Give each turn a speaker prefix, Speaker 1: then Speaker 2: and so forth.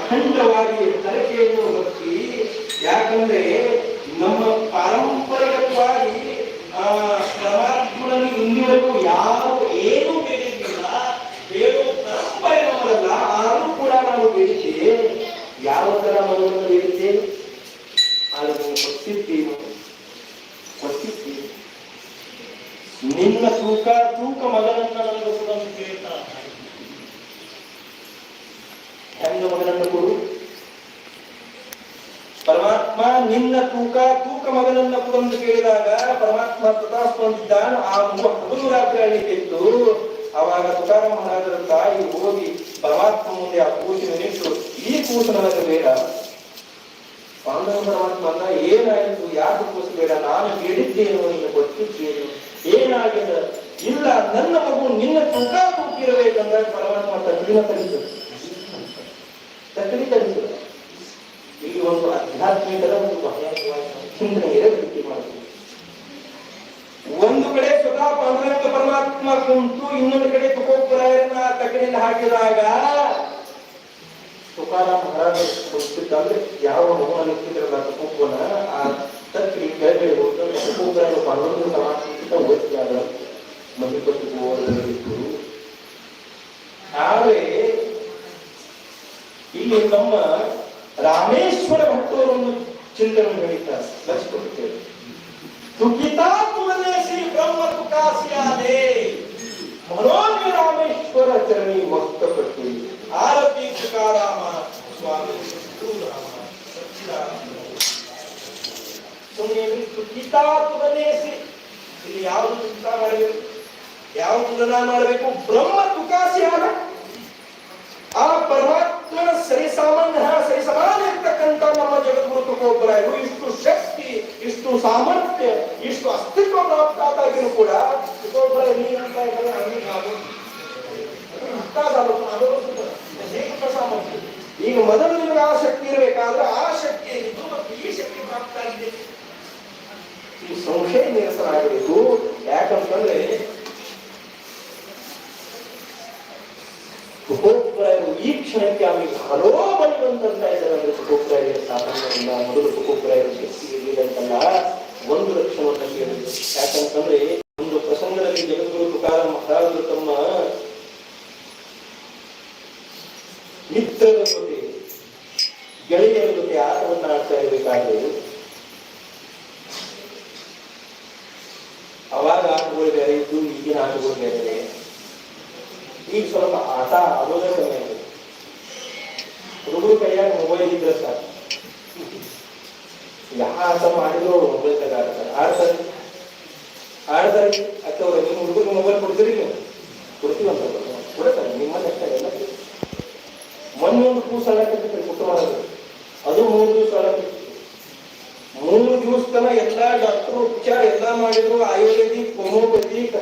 Speaker 1: ಅಖಂಡವಾಗಿ ತರಕೆಯನ್ನು ಹೊತ್ತಿ, ಯಾಕಂದ್ರೆ ನಮ್ಮ ಪಾರಂಪರಿಕವಾಗಿ ಪರಮಾತ್ಮನಲ್ಲಿ ಇಂದಿವರೆಗೂ ಯಾರು ಏನು ಬೇಡಿದ್ದಿಲ್ಲ, ಬೇಡೋ ಪರಂಪರೆ ನಮ್ಮದಲ್ಲ. ಆದರೂ ಕೂಡ ನಾವು ಬೇಡಿದ್ದೇವೆ. ಯಾವ ತರ ಮನವನ್ನು ಬೇಡಿದ್ದೇವೆ? ಅದನ್ನು ಕೊಟ್ಟಿದ್ದೇವೆ. ನಿನ್ನ ತೂಕ ಮಗನನ್ನ ನನಗೆ ಕೊಡು ಅಂತ ಕೇಳ್ತಾನ. ಹೆಂಗ ಮಗನನ್ನು ಕೊಡು? ಪರಮಾತ್ಮ ನಿನ್ನ ತೂಕ ಮಗನನ್ನ ಕೊಡು ಅಂತ ಕೇಳಿದಾಗ ಪರಮಾತ್ಮ ತಥಾಸ್ತು ಅಂತಿದ್ದಾನ. ಆ ಹಗಲು ರಾತ್ರಿ ಅಲ್ಲಿತ್ತು. ಅವಾಗ ತುಕಾರಾಮ ಮಹಾರಾಜರ ತಾಯಿ ಹೋಗಿ ಪರಮಾತ್ಮ ಮುಂದೆ ಆ ಕೂಸಿನ ನಿಂತು, ಈ ಕೂಸು ನನಗೆ ಬೇಡ. ಪಾಂಡವ ಪರಮಾತ್ಮ ಏನಾಯಿತು? ಯಾಕೆ ಕೂಸು ಬೇಡ? ನಾನು ಬೇಡಿದ್ದೇನು, ನೀನು ಕೊಟ್ಟಿದ್ದೇನು, ಏನಾಗಿದೆ? ಇಲ್ಲ, ನನ್ನ ಮಗು ನಿನ್ನ ತೂಕ ತೂಕಿರಬೇಕಂದ್ರೆ ಪರಮಾತ್ಮ ತಕ್ಕಡಿನ ತರಿಸಿದರು. ಇಲ್ಲಿ ಒಂದು ಆಧ್ಯಾತ್ಮಿಕದ ಒಂದು ಚಿಂತನೆ ಇರಬೇಕು ಮಾಡುತ್ತೆ. ಒಂದು ಕಡೆ ಸ್ವತಃ ಪಾಂಡುರಂಗ ಪರಮಾತ್ಮ ಕುಂತು, ಇನ್ನೊಂದು ಕಡೆ ತುಕೋಪುರಾಯರನ್ನ ತಕ್ಕಡಿಯಲ್ಲಿ ಹಾಕಿದಾಗ ತುಕಾರಾಮ ಮಹಾರಾಜ ಕೊಡ್ತಿದ್ದಂದ್ರೆ ಯಾವ ಮಗುವನ್ನು ಇಟ್ಟಿದ್ರಲ್ಲ ತುಕೋಪನ, ಆ ತಕ್ಕಡಿ ಕೆಳಗಡೆ ಹೋಗಿ ತುಕೋಪುರಾಯ ಪಾಂಡುರಂಗ ಪರಮಾತ್ಮ ಓದಿದಾಗ ಮಹಿಪಟ್ಟು ಹೋಗಿತ್ತು. ಆದರೆ ಇಲ್ಲಿ ನಮ್ಮ ರಾಮೇಶ್ವರ ಭಟ್ಟರನ್ನು ಚಿಂತನೆ ಹೇಳಿದ್ದಾರೆ. ಲಕ್ಷಿಸುತ್ತೇವೆ. ತುಕಿತಾತ್ಮನೇ ಶ್ರೀ ಬ್ರಹ್ಮ ತುಕಾಸಿಯಾದೆ ಮನೋನ್ಯ ರಾಮೇಶ್ವರ ಚರಣಿ ಮಸ್ತಪಟ್ಟಿ ಆರತಿ ತುಕಾರಾಮ ಸ್ವಾಮಿ ತುಕಿತಾತ್ಮನೇ ಶ್ರೀ. ಇಲ್ಲಿ ಯಾವುದು ತುಕಿತ ಮಾಡಬೇಕು, ಯಾವ ತುಲನಾ ಮಾಡಬೇಕು? ಬ್ರಹ್ಮ ತುಕಾಸಿಯಾದ ಆ ಪರಮಾತ್ಮನ ಸರಿಸಮಾನ ಇರ್ತಕ್ಕಂಥ ನಮ್ಮ ಜಗದ್ಗುರು ತುಕೋಪರಾಯರು ಇಷ್ಟು ಶಕ್ತಿ, ಇಷ್ಟು ಸಾಮರ್ಥ್ಯ, ಇಷ್ಟು ಅಸ್ತಿತ್ವ ಪ್ರಾಪ್ತಾಗಿಯೂ ಕೂಡ ತುಕೋಪರಾಯ ಸಾಮರ್ಥ್ಯ. ಈಗ ಮೊದಲು ನಿಮಗೆ ಆ ಶಕ್ತಿ ಇರಬೇಕಾದ್ರೆ ಆ ಶಕ್ತಿ ಇದ್ದು ಮತ್ತು ಈ ಶಕ್ತಿ ಪ್ರಾಪ್ತ ಆಗಿದೆ. ಈ ಸಂಶಯ ನಿರಸನಾಗಬೇಕು. ಯಾಕಂತಂದ್ರೆ ತುಕೋಪರಾಯರು ಈ ಕ್ಷಣಕ್ಕೆ ಅವರಿಗೆ ಹಲೋ ಬನ್ನುವಂತ ಇದ್ದಾರೆ. ತುಕೋಪರಾಯರ ಸಾಧನೆಯಿಂದ ಮೊದಲು ತುಕೋಪರಾಯರು ಶಕ್ತಿ ಇರಲಿಲ್ಲ ಅಂತಲ್ಲ, ಒಂದು ಲಕ್ಷಣವನ್ನು ಕೇಳಿದ್ರು. ಯಾಕಂತಂದ್ರೆ ಒಂದು ಪ್ರಸಂಗದಲ್ಲಿ ಜಗದ್ಗುರು ತುಕಾರಾಮ ಮಹಾರಾಜರು ತಮ್ಮ ಮಿತ್ರರ ಜೊತೆ, ಗೆಳೆಯರ ಜೊತೆ ಆಟವನ್ನು ಆಡ್ತಾ ಇರಬೇಕಾದ್ರೆ ಅವಾಗ ಆಟಗಳು ಬೇರೆ ಇದ್ದು, ಈಗಿನ ಆಟಗಳು ಬೇರೆ. ಈಗ ಸ್ವಲ್ಪ ಆಟ ಆಡೋದೇ ಕಮ್ಮಿ ಆಗಿದೆ. ಹುಡುಗರು ಕೈಯಾಗ ಮೊಬೈಲ್ ಇದ್ರೆ ಸಾಕು, ಯಾವ ಆಟ ಮಾಡಿದ್ರು ಅವ್ರು ಮೊಬೈಲ್ ತಗ ಆಡ್ತಾರೆ. ಅಕ್ಕವ್ರೆ, ನಿಮ್ಮ ಹುಡುಗರಿಗೆ ಮೊಬೈಲ್ ಕೊಡ್ತೀರಿ? ನೀವು ಕೊಡ್ತೀವಂತ ಕೊಡ್ತಾರೆ. ನಿಮ್ಮಲ್ಲಿ ಅಷ್ಟೇ ಎಲ್ಲ. ಮೊನ್ನೆ ಒಂದು ಕೂಸು ಅಳಕತ್ತಿತ್ತು ಕುಟುಂಬ, ಅದು 3 ದಿವಸ ಅಳಕತ್ತಿತ್ತು. 3 ದಿವಸ ತನ ಎಲ್ಲಾ ಡಾಕ್ಟರ್ ಉಪಚಾರ ಎಲ್ಲಾ ಮಾಡಿದ್ರು. ಆಯುರ್ವೇದಿಕ್, ಹೋಮಿಯೋಪತಿ